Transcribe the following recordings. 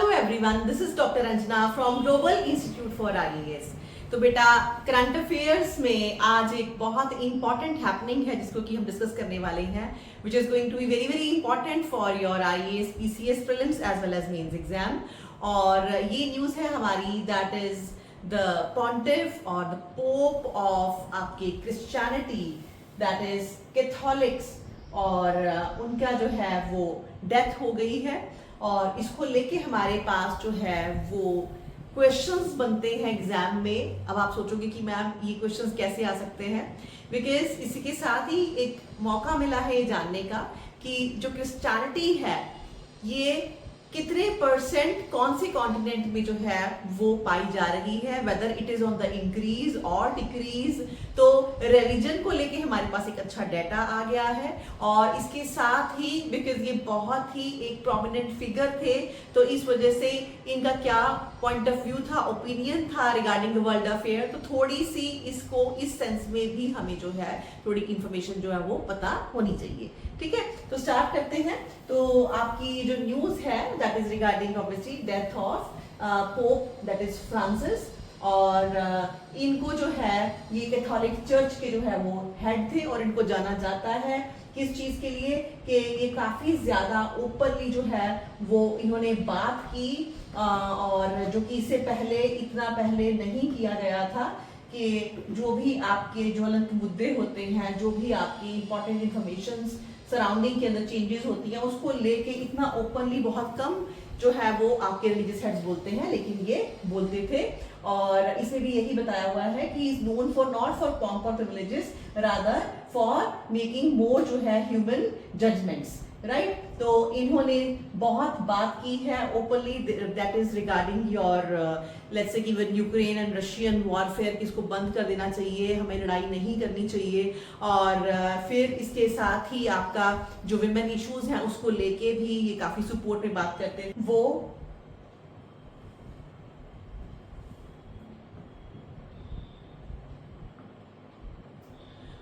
Hello everyone, this is doctor Anjana from global institute for IAS. तो बेटा, current affairs में आज एक बहुत इंपॉर्टेंट हैपनिंग है जिसको कि हम डिस्कस करने वाले हैं, which is going to be very very important for your IAS PCS prelims as well as mains exam. और ये न्यूज है हमारी, दैट इज द पॉन्टिफ और द पोप ऑफ आपके क्रिश्चियनिटी, दैट इज कैथोलिक्स, और उनका जो है वो डेथ हो गई है। और इसको लेके हमारे पास जो है वो क्वेश्चंस बनते हैं एग्जाम में। अब आप सोचोगे कि मैम ये क्वेश्चंस कैसे आ सकते हैं, बिकॉज इसी के साथ ही एक मौका मिला है ये जानने का कि जो क्रिश्चियनिटी है ये कितने परसेंट कौन से कॉन्टिनेंट में जो है वो पाई जा रही है, whether it is on the increase और डिक्रीज। तो रिलीजन को लेके हमारे पास एक अच्छा डाटा आ गया है। और इसके साथ ही बिकॉज ये बहुत ही एक प्रोमिनेंट फिगर थे, तो इस वजह से इनका क्या पॉइंट ऑफ व्यू था, ओपिनियन था रिगार्डिंग द वर्ल्ड अफेयर, तो थोड़ी सी इसको इस सेंस में भी हमें जो है थोड़ी इंफॉर्मेशन जो है वो पता होनी चाहिए। ठीक है, तो स्टार्ट करते हैं। तो आपकी जो न्यूज है that is regarding obviously death of pope, that is Francis. और इनको जो है ये कैथोलिक चर्च के जो है वो हेड थे, और इनको जाना जाता है किस चीज के लिए कि ये काफी ज्यादा ओपनली जो है वो इन्होंने बात की, और जो कि इससे पहले इतना पहले नहीं किया गया था कि जो भी आपके ज्वलंत मुद्दे होते हैं, जो भी आपकी इंपॉर्टेंट इंफॉर्मेशन सराउंडिंग के अंदर चेंजेस होती हैं, उसको लेके इतना ओपनली बहुत कम जो है वो आपके रिलीजियस हेड्स बोलते हैं, लेकिन ये बोलते थे। और इसमें भी यही बताया हुआ है कि is known for not for pomp और privileges, rather for making more जो है ह्यूमन जजमेंट्स, राइट। तो इन्होंने बहुत बात की है openly, that is regarding your let's say given Ukraine and Russian warfare, किसको बंद कर देना चाहिए, हमें लड़ाई नहीं करनी चाहिए। और फिर इसके साथ ही आपका जो विमेन इश्यूज हैं उसको लेके भी ये काफी सपोर्ट में बात करते हैं वो।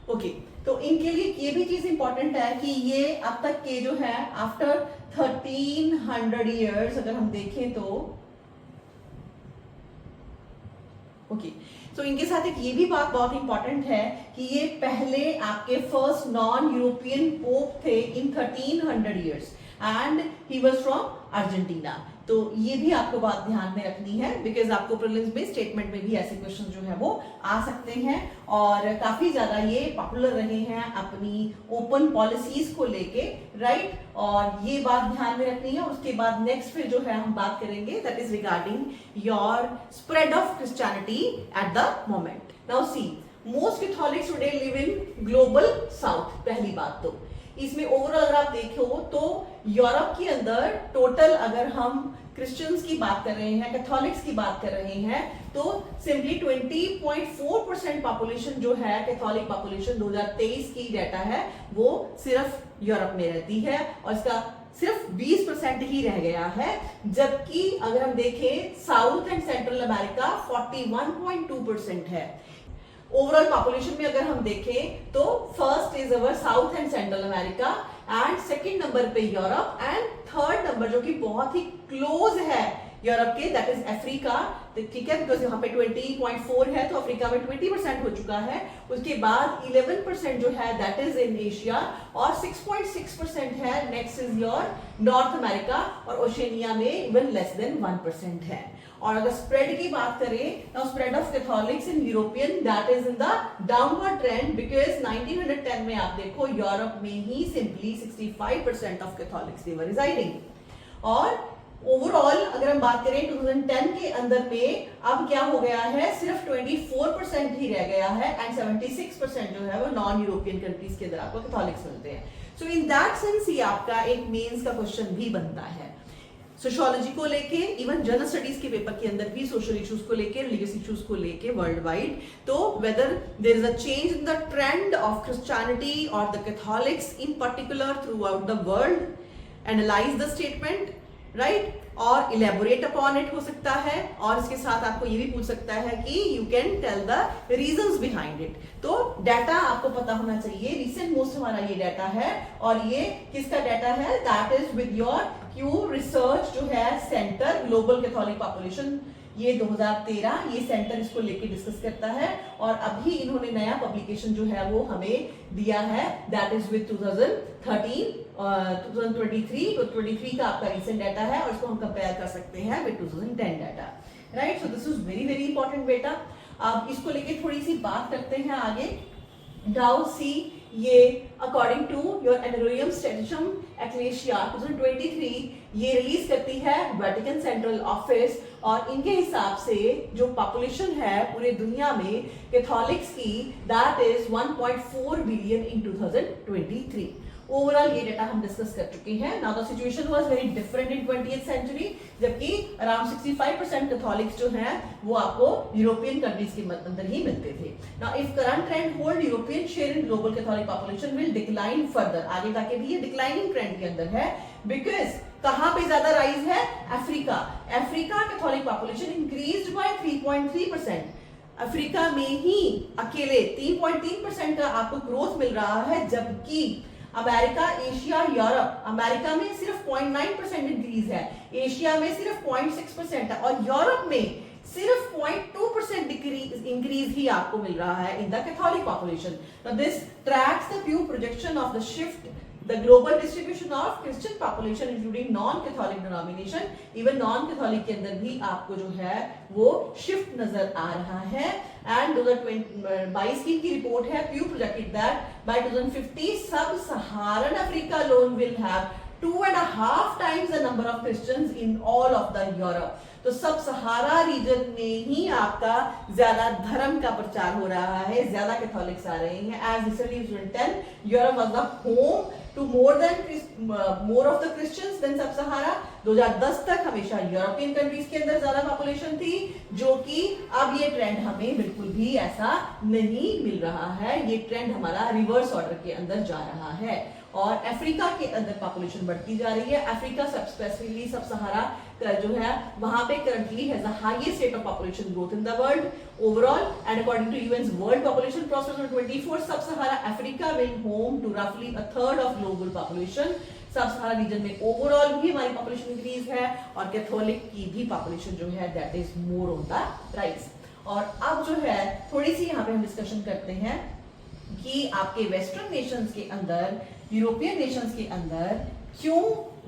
ओके, तो इनके लिए ये भी चीज इंपॉर्टेंट है कि ये अब तक के जो है आफ्टर 1300 इयर्स अगर हम देखें तो ओके, तो इनके साथ एक ये भी बात बहुत इंपॉर्टेंट है कि ये पहले आपके फर्स्ट नॉन यूरोपियन पोप थे इन 1300 years, and he was from Argentina. तो ये भी आपको बात ध्यान में रखनी है, बिकॉज आपको प्रीलिम्स में स्टेटमेंट में भी ऐसे क्वेश्चन जो है वो आ सकते हैं। और काफी ज्यादा ये पॉपुलर रहे हैं अपनी ओपन पॉलिसीज को लेके, राइट। और ये बात ध्यान में रखनी है। उसके बाद नेक्स्ट फिर जो है हम बात करेंगे that is regarding your spread of Christianity at the moment. Now see, most Catholics today live in global south. पहली बात तो इसमें ओवरऑल अगर आप देखो तो यूरोप के अंदर टोटल अगर हम क्रिश्चियंस की बात कर रहे हैं, कैथोलिक्स की बात कर रहे हैं, तो सिंपली 20.4% पॉपुलेशन जो है कैथोलिक पॉपुलेशन 2023 की डाटा है वो सिर्फ यूरोप में रहती है, और इसका सिर्फ 20% ही रह गया है। जबकि अगर हम देखें साउथ एंड सेंट्रल अमेरिका 41.2% है। ओवरऑल पॉपुलेशन में अगर हम देखें तो first is our south and central America, and second number पे यूरोप, एंड थर्ड नंबर जो कि बहुत ही क्लोज है यूरोप के दैट इज अफ्रीका। ठीक है, बिकॉज यहाँ पे 20.4 है तो अफ्रीका में 20% हो चुका है। उसके बाद 11% जो है दैट इज इन एशिया, और 6.6% है next is your North America, और ओशिनिया में इवन लेस देन 1% है। और अगर स्प्रेड की बात करें, now spread of Catholics in European that is in the downward trend, because 1910 में आप देखो यूरोप में ही simply 65% of Catholics they were residing. और ओवरऑल अगर हम बात करें 2010 के अंदर में अब क्या हो गया है, सिर्फ 24% ही रह गया है, एंड 76% जो है वो नॉन यूरोपियन कंट्रीज के अंदर आपको कैथोलिक्स मिलते हैं। सो इन दैट सेंस ही आपका एक मेंस का क्वेश्चन भी बनता है सोशियोलॉजी को लेके, इवन जनरल स्टडीज के पेपर के अंदर भी सोशल इश्यूज को लेके, रिलीजियस इश्यूज को लेके वर्ल्ड वाइड। तो whether there is a change in the trend of Christianity और the Catholics in particular throughout the world, analyse the statement, right, और इलेबोरेट अपॉन इट हो सकता है। और इसके साथ आपको ये भी पूछ सकता है कि you can tell the reasons behind it. तो डाटा आपको पता होना चाहिए। रिसेंट मोस्ट हमारा ये डाटा है, और ये किसका डाटा है, that is with your Q research जो है सेंटर ग्लोबल कैथोलिक पॉपुलेशन, ये 2013 ये सेंटर इसको लेके डिस्कस करता है, और अभी इन्होंने नया पब्लिकेशन जो है वो हमें दिया है, दैट इज विद 2013 2023 तो 23 का आपका रिसेंट डाटा है, और इसको हम कंपेयर कर सकते हैं with 2010 data, right. So this is very very important बेटा। अब इसको लेके थोड़ी सी बात करते हैं आगे। नाउ सी, ये अकॉर्डिंग टू योर एनरोरियम स्टेटिशम एक्लेशिया 2023 ये रिलीज करती है वेटिकन सेंट्रल ऑफिस, और इनके हिसाब से जो पॉपुलेशन है पूरे दुनिया में कैथोलिक्स की, that is 1.4 billion in 2023। Overall ये डेटा हम डिस्कस कर चुके हैं। Now the situation was very different in 20th century, जबकि अराउंड 65% कैथोलिक्स जो हैं वो आपको यूरोपियन कंट्रीज के अंदर ही मिलते थे। Now if current trend hold, European share in global Catholic population will decline further, आगे जाके भी ये डिक्लाइनिंग ट्रेंड के अंदर है, बिकॉज कहां पे ज्यादा राइज है? Africa. Africa Catholic population increased by 3.3%। Africa में ही अकेले 3.3% का आपको ग्रोथ मिल रहा है, जबकि अमेरिका, एशिया, यूरोप, अमेरिका में सिर्फ 0.9% इंक्रीज है, एशिया में सिर्फ 0.6% है, और यूरोप में सिर्फ 0.2% इंक्रीज ही आपको मिल रहा है in the Catholic population. Now this tracks the view projection of the shift, the global distribution of Christian population including non-Catholic denomination, even non-Catholic के अंदर भी आपको जो है वो शिफ्ट नजर आ रहा है। एंड 2022 की रिपोर्ट है, Pew projected that by 2050 sub-Saharan Africa alone will have 2.5 times the number of Christians in all of the Europe। तो सब सहारा रीजन में ही आपका ज्यादा धर्म का प्रचार हो रहा है, ज्यादा कैथोलिक्स आ रहे हैं। As recently 2010 Europe was the home to more of the Christians then sub Sahara. 2010 तक हमेशा यूरोपियन कंट्रीज के अंदर ज्यादा पॉपुलेशन थी, जो कि अब ये ट्रेंड हमें बिल्कुल भी ऐसा नहीं मिल रहा है, ये ट्रेंड हमारा रिवर्स ऑर्डर के अंदर जा रहा है, और अफ्रीका के अंदर पॉपुलेशन बढ़ती जा रही है। अफ्रीका स्पेसिफिकली सब सहारा जो है वहां पे currently has the highest rate of population growth in the world overall, and according to UN's world population process 24 sub Sahara Africa will home to रफली a third of global population. Sub Sahara reason में overall भी हमारी population increase है, और Catholic की भी population जो है that is more on the rise. और अब जो है थोड़ी सी यहाँ पे हम डिस्कशन करते हैं कि आपके वेस्टर्न नेशंस के अंदर, यूरोपियन नेशंस के अंदर क्यों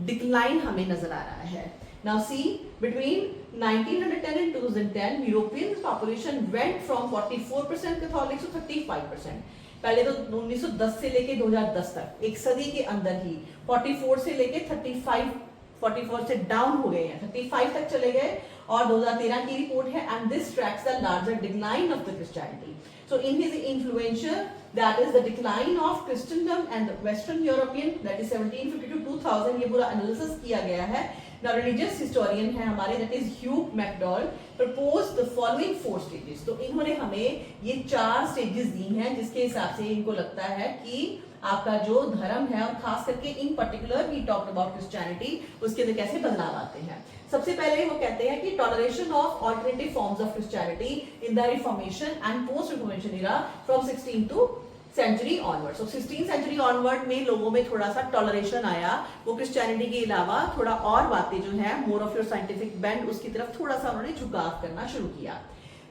डिक्लाइन हमें नजर आ रहा है। Now see, between 1910 and 2010, European population went from 44% Catholics to 35%। पहले तो 1910 से लेके 2010 तक, एक सदी के अंदर ही 44 से लेके 44 से डाउन हो गए हैं, 35 तक चले गए, और 2013 की रिपोर्ट है, and this tracks the larger decline of the Christianity। So in his influential, that is the decline of Christendom and the Western European, that is 1750 to 2000, ये पूरा एनालिसिस किया गया है। Now religious historian है हमारे, that is Hugh McDowell, proposed the following 4 stages। तो इन्होंने हमें ये 4 स्टेजेस दी हैं, जिसके हिसाब से इनको लगता है कि आपका जो धर्म है, और खास करके in particular we talked about Christianity, उसके अंदर कैसे बदलाव आते हैं। सबसे पहले वो कहते हैं कि toleration of alternative forms of Christianity in the reformation and post reformation era from 16th to century onward. So 16th century onward में लोगों में थोड़ा सा टॉलरेशन आया, वो क्रिश्चियनिटी के अलावा थोड़ा और बातें जो है more of your scientific bend, उसकी तरफ थोड़ा सा उन्होंने झुकाव करना शुरू किया।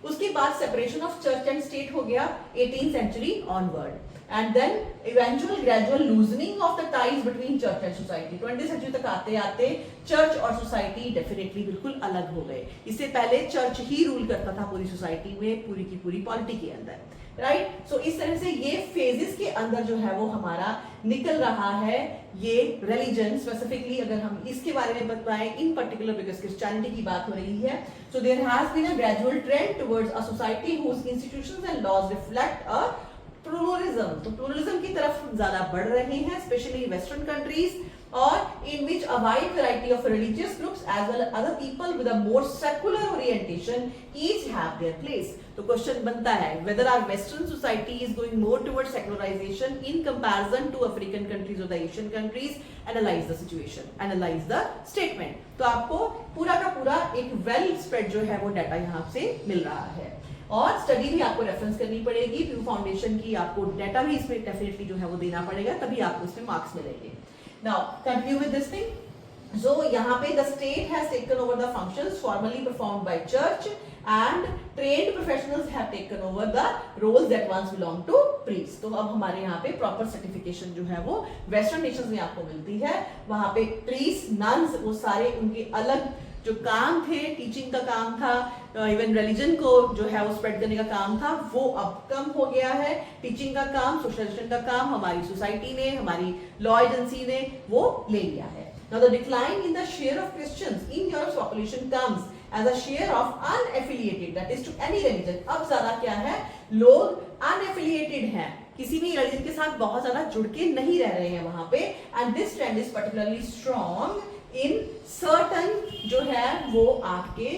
उसके बाद separation of church and state हो गया 18th century onward, and then eventual gradual loosening of the ties between church and society. 20th century तक आते आते चर्च और सोसाइटी डेफिनेटली बिल्कुल अलग हो गए। इससे पहले चर्च ही रूल करता था पूरी सोसाइटी में, पूरी की पूरी पॉलिटी के अंदर, राइट। सो इस तरह से ये फेजेस के अंदर जो है वो हमारा निकल रहा है ये रिलीजन। स्पेसिफिकली अगर हम इसके बारे में बताएं इन पर्टिकुलर, बिकॉज क्रिश्चियनिटी की बात हो रही है, so there has been a gradual trend towards a society whose institutions and laws reflect a pluralism. तो प्लूरलिज्म की तरफ ज्यादा बढ़ रहे हैं, specially western countries, or in which a wide variety of religious groups as well as other people with a more secular orientation each have their place। तो question बनता है whether our western society is going more towards secularization in comparison to African countries or the Asian countries। Analyze the situation, analyze the statement। तो आपको पूरा का पूरा एक well spread जो है वो डाटा यहाँ से मिल रहा है, और स्टडी भी आपको रेफरेंस करनी पड़ेगी, प्यू फाउंडेशन की आपको डाटा भी इसमें डेफिनेटली जो है वो देना पड़ेगा, तभी आपको इसमें मार्क्स मिलेंगे। Now continue with this thing। So यहाँ पे the state has taken over the functions formerly performed by church and trained professionals have taken over the roles that once belonged to priests. तो अब हमारे यहाँ पे proper certification जो है वो वेस्टर्न नेशंस में आपको मिलती है. वहाँ पे priests, nuns, वो सारे उनके अलग जो काम थे, टीचिंग का काम था, इवन रिलीजन को जो है वो स्प्रेड करने का काम था, वो अब कम हो गया है. टीचिंग का काम, सोशलाइजेशन का काम हमारी सोसाइटी ने, हमारी लॉ एजेंसी ने वो ले लिया है. Now the decline in the share of Christians in Europe's population comes as a share of unaffiliated, that is to any religion. अब ज्यादा क्या है, लोग unaffiliated हैं, किसी भी रिलीजन के साथ बहुत ज्यादा जुड़ के नहीं रह रहे हैं वहां पे. And this trend is particularly strong in certain जो है वो आपके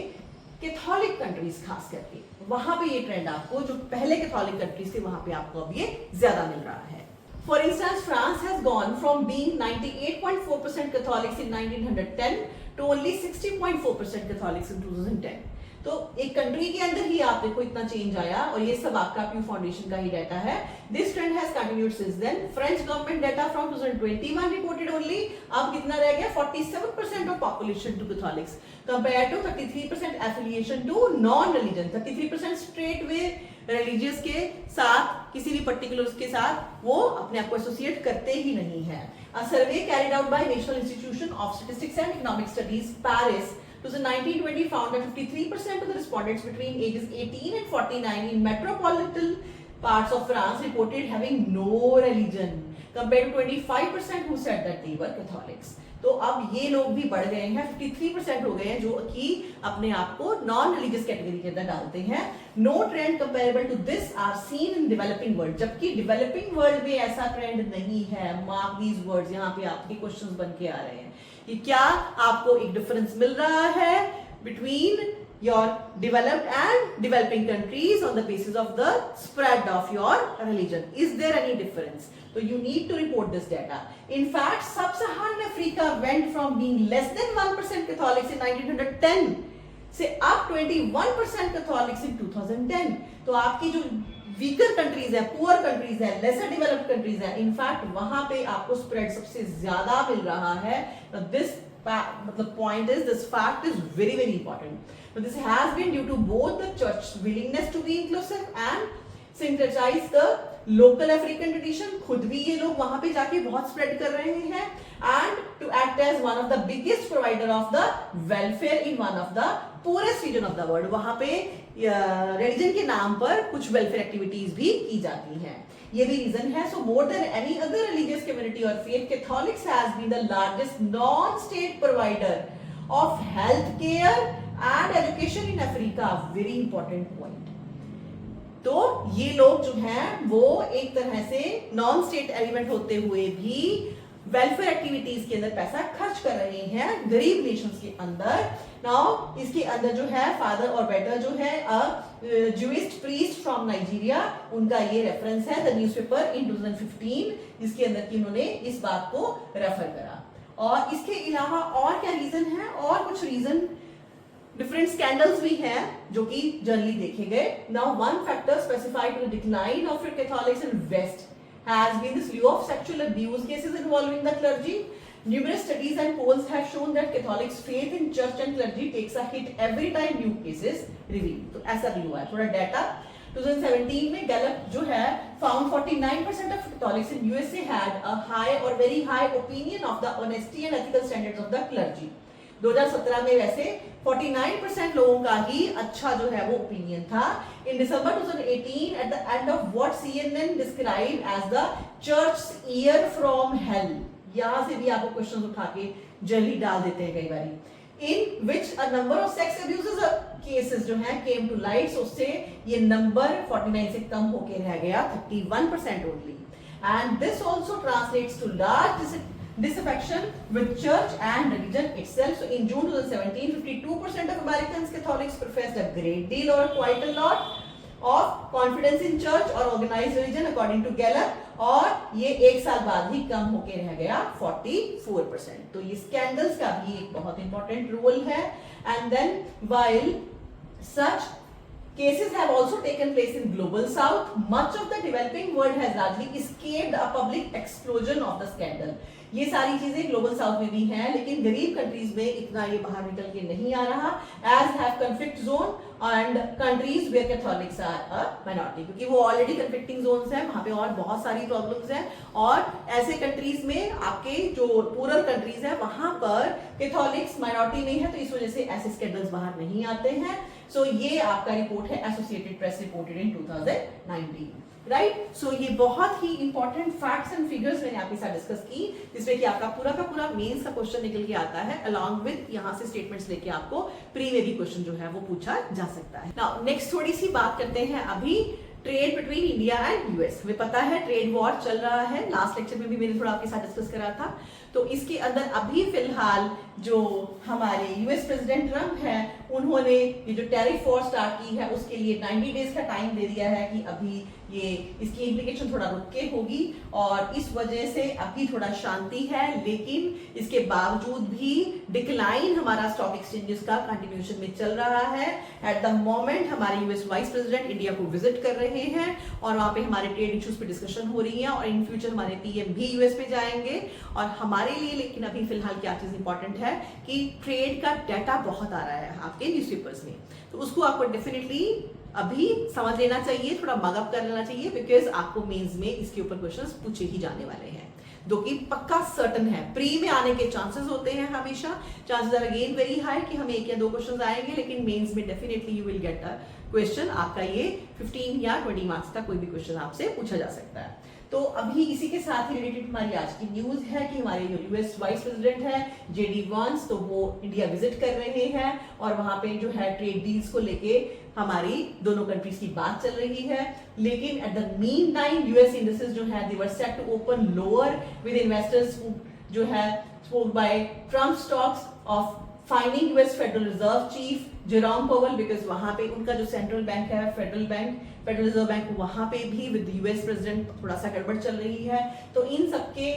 कैथोलिक कंट्रीज, खास करके वहां पे ये ट्रेंड आपको जो पहले कैथोलिक कंट्रीज थे वहां पे आपको अब ये ज्यादा मिल रहा है. For instance, France has gone from being 98.4% Catholics in 1910 to only 60.4% Catholics in 2010. तो एक कंट्री के अंदर ही आप देखो इतना चेंज आया, और ये सब आपका प्यू फाउंडेशन का ही डाटा है. This trend has continued since then. French government data from 2021 reported only अब कितना रह गया, 47% of population to Catholics compared to 33% affiliation to non religion. 33% straight way religious के साथ, किसी भी पर्टिकुलर के साथ वो अपने आप को एसोसिएट करते ही नहीं है. A survey carried out by national institution of statistics and economic studies Paris 1920 found that 53% of the respondents between ages 18 and 49 in metropolitan parts of France reported having no religion, compared to 25% who said that they were Catholics. तो अब ये लोग भी बढ़ गए हैं, 53% हो गए हैं जो कि अपने आप को नॉन रिलीजियस कैटेगरी के अंदर डालते हैं. No trend comparable to this are seen in developing world, जबकि डेवलपिंग वर्ल्ड में ऐसा ट्रेंड नहीं है. मार्क दीज वर्ड्स, यहाँ पे आपके क्वेश्चंस बन के आ रहे हैं कि क्या आपको एक डिफरेंस मिल रहा है between your developed and developing countries on the basis of the spread of your religion? Is there any difference? So you need to report this data. In fact, Sub-Saharan Africa went from being less than 1% Catholics in 1910 से up 21% Catholics in 2010. तो आपकी जो weaker countries है, poor countries है, laser developed countries है, in fact वहां पे आपको स्प्रेड सबसे ज्यादा मिल रहा है. दिस मतलब point is, this fact is very very important. This has been due to both the church's willingness to be inclusive and syncretize the local African tradition. खुद भी ये लोग वहां पे जाके बहुत स्प्रेड कर रहे हैं, and to act as one of the biggest provider of the welfare in one of the poorest region of the world. वहां पे रिलीजन के नाम पर कुछ वेलफेयर एक्टिविटीज भी की जाती हैं. ये भी रीजन है. So more than any other religious community और faith, Catholics has been the largest non state provider of health care and education in Africa. Very important point. तो ये लोग जो हैं वो एक तरह से नॉन स्टेट एलिमेंट होते हुए भी वेलफेयर एक्टिविटीज के अंदर पैसा खर्च कर रहे हैं गरीब नेशंस के अंदर. नाउ इसके अंदर जो है फादर और बेटर जो है ज्यूइश प्रीस्ट फ्रॉम नाइजीरिया, उनका ये रेफरेंस है द न्यूज़पेपर इन 2015, जिसके अंदर की उन्होंने इस बात को रेफर करा. और इसके अलावा और क्या रीजन है, और कुछ रीजन डिफरेंट स्कैंडल्स भी हैं जो कि जनरली देखे गए. Now one factor specified to the decline of Catholics in west has been the slew of sexual abuse cases involving the clergy. Numerous studies and polls have shown that Catholics' faith in church and clergy takes a hit every time new cases revealed. तो ऐसा भी हुआ है. थोड़ा data 2017 में Gallup जो है found 49% of Catholics in USA had a high or very high opinion of the honesty and ethical standards of the clergy. 2017 में वैसे 49% लोगों का ही अच्छा जो है वो ओपिनियन था. In December 2018, at the end of what CNN described as the church's year from hell, यहाँ से भी आपको क्वेश्चन उठा के जल्दी डाल देते हैं कई बारी. In which a number of sex abuses cases जो हैं came to light, so उससे ये नंबर 49 से कम होके रह गया 31% only. And this also translates to large disaffection with church and religion itself. So in June 2017, 52% of Americans Catholics professed a great deal or quite a lot of confidence in church or organized religion according to Gallup, और ये एक साल बाद ही कम होके रह गया 44%. तो ये स्कैंडल्स का भी एक बहुत इंपॉर्टेंट रोल है. And then while such cases have also taken place in global south, much of the developing world has largely escaped a public explosion of the scandal. ये सारी चीजें ग्लोबल साउथ में भी हैं, लेकिन गरीब कंट्रीज में इतना ये बाहर निकल के नहीं आ रहा, as have conflict zone and countries where Catholics are a minority, क्योंकि वो ऑलरेडी कन्फ्लिक्टिंग जोन्स हैं, वहां पे और बहुत सारी प्रॉब्लम्स हैं, और ऐसे कंट्रीज में आपके जो रूरल कंट्रीज है वहां पर कैथोलिक्स माइनॉरिटी नहीं है, तो इस वजह से ऐसे स्कैंडल्स बाहर नहीं आते हैं। सो ये आपका रिपोर्ट है, Associated Press reported in 2019, right. So ये बहुत ही इंपॉर्टेंट फैक्ट्स एंड फिगर्स मैंने आपके साथ डिस्कस की, जिसमें कि आपका पूरा का पूरा मेंस का क्वेश्चन निकल के आता है, अलॉन्ग विद यहाँ से स्टेटमेंट्स लेके आपको प्री में भी क्वेश्चन जो है वो पूछा जा सकता है। नाउ नेक्स्ट थोड़ी सी बात करते हैं अभी trade between India and US. हमें पता है ट्रेड वॉर चल रहा है, लास्ट लेक्चर में भी मैंने थोड़ा आपके साथ डिस्कस करा था। तो इसके अंदर अभी फिलहाल जो हमारे यूएस प्रेसिडेंट ट्रम्प है, उन्होंने ये जो टैरिफ वॉर स्टार्ट की है उसके लिए 90 डेज का टाइम दे दिया है कि अभी ये इसकी इम्प्लीकेशन थोड़ा रुक के होगी, और इस वजह से अभी थोड़ा शांति है, लेकिन इसके बावजूद भी डिक्लाइन हमारा स्टॉक एक्सचेंजेस का कंटिन्यूएशन में चल रहा है। एट द मोमेंट हमारे यूएस वाइस प्रेसिडेंट इंडिया को विजिट कर रहे हैं और वहां पे हमारे ट्रेड इश्यूज पे डिस्कशन हो रही है, और इन फ्यूचर हमारे पीएम भी यूएस पे जाएंगे। और हमारे लिए लेकिन अभी फिलहाल क्या चीज इंपॉर्टेंट है कि ट्रेड का डाटा बहुत आ रहा है आपके न्यूज़पेपर्स में, तो उसको आपको डेफिनेटली अभी समझ लेना चाहिए, थोड़ा मगअप कर लेना चाहिए, बिकॉज आपको मेंस में इसके ऊपर क्वेश्चंस पूछे ही जाने वाले हैं, जो कि पक्का सर्टन है। प्री में आने के चांसेस होते हैं हमेशा, chances are again very high कि हमें 1 या 2 क्वेश्चंस आएंगे, लेकिन मेंस में definitely you will get a question. आपका ये 15 या 20 मार्क्स का कोई भी क्वेश्चन आपसे पूछा जा सकता है। तो अभी इसी के साथ ही रिलेटेड हमारी आज की न्यूज है कि हमारे जो यूएस वाइस प्रेसिडेंट है जेडी वांस, तो वो इंडिया विजिट कर रहे हैं, और वहां पे जो है ट्रेड डील्स को लेके हमारी दोनों कंट्रीज की बात चल रही है। लेकिन at the mean time US indices जो है they were set to open lower with investors जो है spoke by Trump stocks of fining US federal reserve chief Jerome Powell, because वहां पे उनका जो सेंट्रल बैंक है फेडरल रिजर्व बैंक, वहां पे भी विद यूएस प्रेसिडेंट थोड़ा सा गड़बड़ चल रही है। तो इन सबके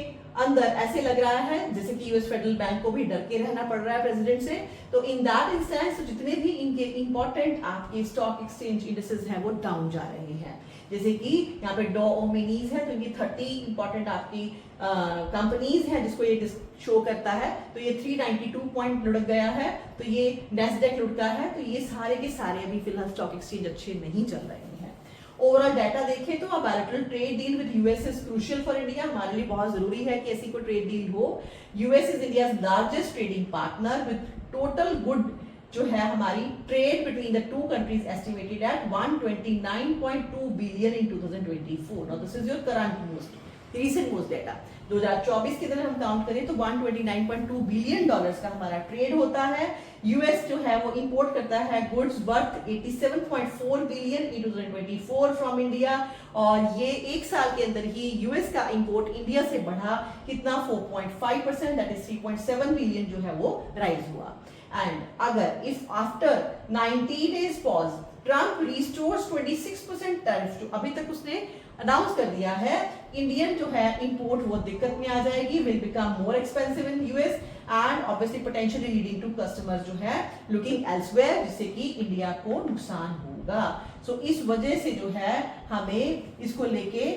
अंदर ऐसे लग रहा है जैसे कि यूएस फेडरल बैंक को भी डर के रहना पड़ रहा है प्रेसिडेंट से। तो इन दैट इंस्टेंस जितने भी इनके इंपॉर्टेंट आपके स्टॉक एक्सचेंज इंडिसेस हैं वो डाउन जा रहे हैं। जैसे कि यहाँ पे डॉ ओमिनीज है, तो ये 30 इंपॉर्टेंट आपकी कंपनीज हैं जिसको ये शो करता है, तो ये 392 पॉइंट लुढ़क गया है, तो ये नेस्डेक लुढ़का है, तो ये सारे के सारे अभी फिलहाल स्टॉक एक्सचेंज अच्छे नहीं चल रहे हैं। ओवरऑल डाटा देखें तो a bilateral trade deal with US is crucial for India, हमारे लिए बहुत जरूरी है कि ऐसी कोई ट्रेड डील हो। US is India's largest trading partner with total good जो है हमारी trade between the two countries estimated at 129.2 billion in 2024। Now this is your current recent most data. 2024 के अंदर हम काउंट करें तो 129.2 बिलियन डॉलर्स का हमारा ट्रेड होता है। यूएस जो है वो इंपोर्ट करता है goods worth 87.4 billion in 2024 from India, और ये एक साल के अंदर ही यूएस का इंपोर्ट इंडिया से बढ़ा कितना 4.5%, दैट इज 3.7 बिलियन जो है वो राइज हुआ। एंड अगर if after 90 days pause Trump restores 26% tariff, जो अभी तक उसने अनाउंस कर दिया है, इंडियन जो है इंपोर्ट वो दिक्कत में आ जाएगी, will become more expensive in US and obviously potentially leading to customers जो है लुकिंग एल्सवेयर, जिससे कि इंडिया को नुकसान होगा। सो इस वजह से जो है हमें इसको लेके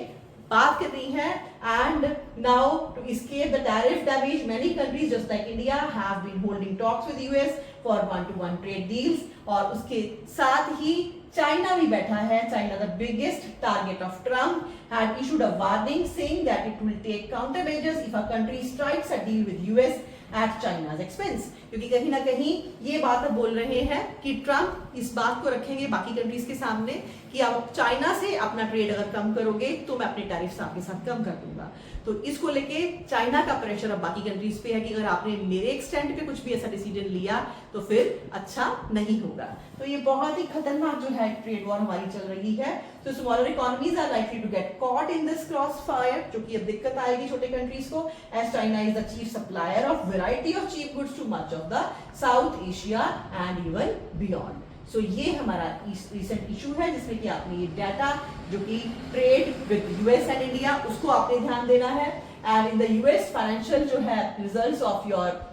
बात करनी है। And now to escape the tariff damage, many countries just like India have been holding talks with US for one-to-one trade deals, और उसके साथ ही चाइना भी बैठा है। China the biggest target of Trump had issued a warning saying that it will take countermeasures if a country strikes a deal with US at China's expense, क्योंकि कहीं ना कहीं ये बात अब बोल रहे हैं कि ट्रम्प इस बात को रखेंगे बाकी कंट्रीज के सामने कि आप चाइना से अपना ट्रेड अगर कम करोगे तो मैं अपने टैरिफ्स आपके साथ कम कर दूंगा। तो इसको लेके चाइना का प्रेशर अब बाकी कंट्रीज पे है कि अगर आपने मेरे एक्सटेंड पे कुछ भी ऐसा डिसीजन लिया तो फिर अच्छा नहीं होगा। तो ये बहुत ही खतरनाक जो है ट्रेड वॉर हमारी चल रही है। तो smaller economies are likely to get caught in this cross fire, जो कि अब दिक्कत आएगी छोटे कंट्रीज को, as China is the chief supplier of variety of cheap goods to much of the South Asia and even beyond. So ये हमारा recent issue है जिसमें कि आपने ये डाटा जो कि trade with US and India उसको आपने ध्यान देना है। And in the US financial जो है results of your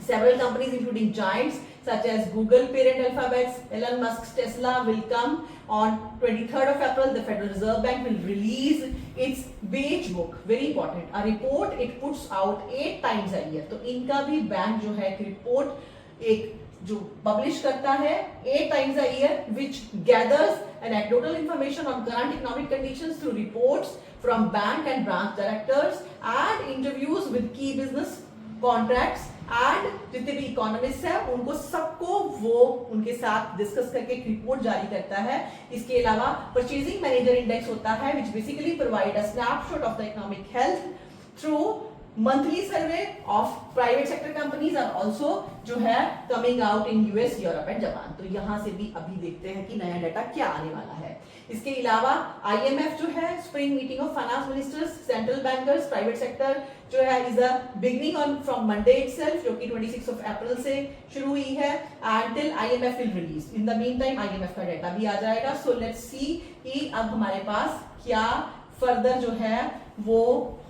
several companies including giants such as Google parent alphabets, Elon Musk's Tesla will come on 23rd of April. The Federal Reserve Bank will release its beige book, very important, a report it puts out 8 times a year. तो इनका भी bank जो है एक report एक जो publish करता है 8 times a year, which gathers anecdotal information on current economic conditions through reports from bank and branch directors and interviews with key business contracts and जितने भी इकोनॉमिस्ट हैं उनको सबको वो उनके साथ डिस्कस करके एक रिपोर्ट जारी करता है. इसके अलावा परचेजिंग मैनेजर इंडेक्स होता है which basically provide a snapshot of the economic health through monthly survey of private sector companies are also जो है coming out in US, Europe and Japan. तो यहाँ से भी अभी देखते हैं कि नया डाटा क्या आने वाला है. इसके अलावा IMF जो है spring meeting of finance ministers, central bankers, private sector जो है is a beginning on from Monday itself, जो कि 26 ऑफ अप्रैल से शुरू हुई है and till IMF will release. In the mean time IMF का डाटा भी आ जाएगा. सो लेट्स सी कि अब हमारे पास क्या फर्दर जो है वो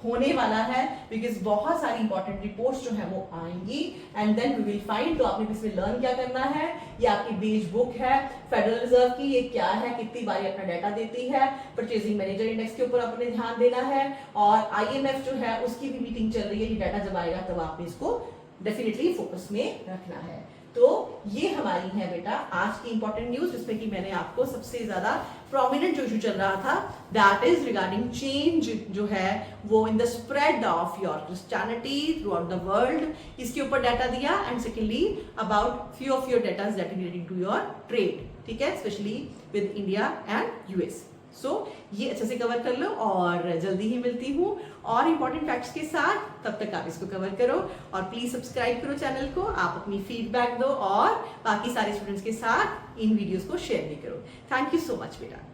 होने वाला है, बिकॉज बहुत सारी इंपॉर्टेंट रिपोर्ट्स जो है वो आएंगी and then we will find. तो आपने इसमें लर्न क्या करना है, ये आपकी बेज बुक है फेडरल रिजर्व की, ये क्या है, कितनी बारी अपना डाटा देती है, परचेजिंग मैनेजर इंडेक्स के ऊपर अपने ध्यान देना है और IMF जो है उसकी भी मीटिंग चल रही है. ये डाटा जब आएगा तब आपने इसको डेफिनेटली फोकस में रखना है. तो ये हमारी है बेटा आज की इंपॉर्टेंट न्यूज, जिसमें कि मैंने आपको सबसे ज्यादा प्रोमिनेंट जो इशू चल रहा था दैट इज रिगार्डिंग चेंज जो है वो in the spread of your Christianity throughout the world, इसके ऊपर डाटा दिया and secondly about few of your data that relating to your trade. ठीक है, specially with India and US. So ये अच्छे से कवर कर लो और जल्दी ही मिलती हूँ और इंपॉर्टेंट फैक्ट्स के साथ. तब तक आप इसको कवर करो और प्लीज सब्सक्राइब करो चैनल को, आप अपनी फीडबैक दो और बाकी सारे स्टूडेंट्स के साथ इन वीडियोस को शेयर भी करो. थैंक यू सो मच बेटा.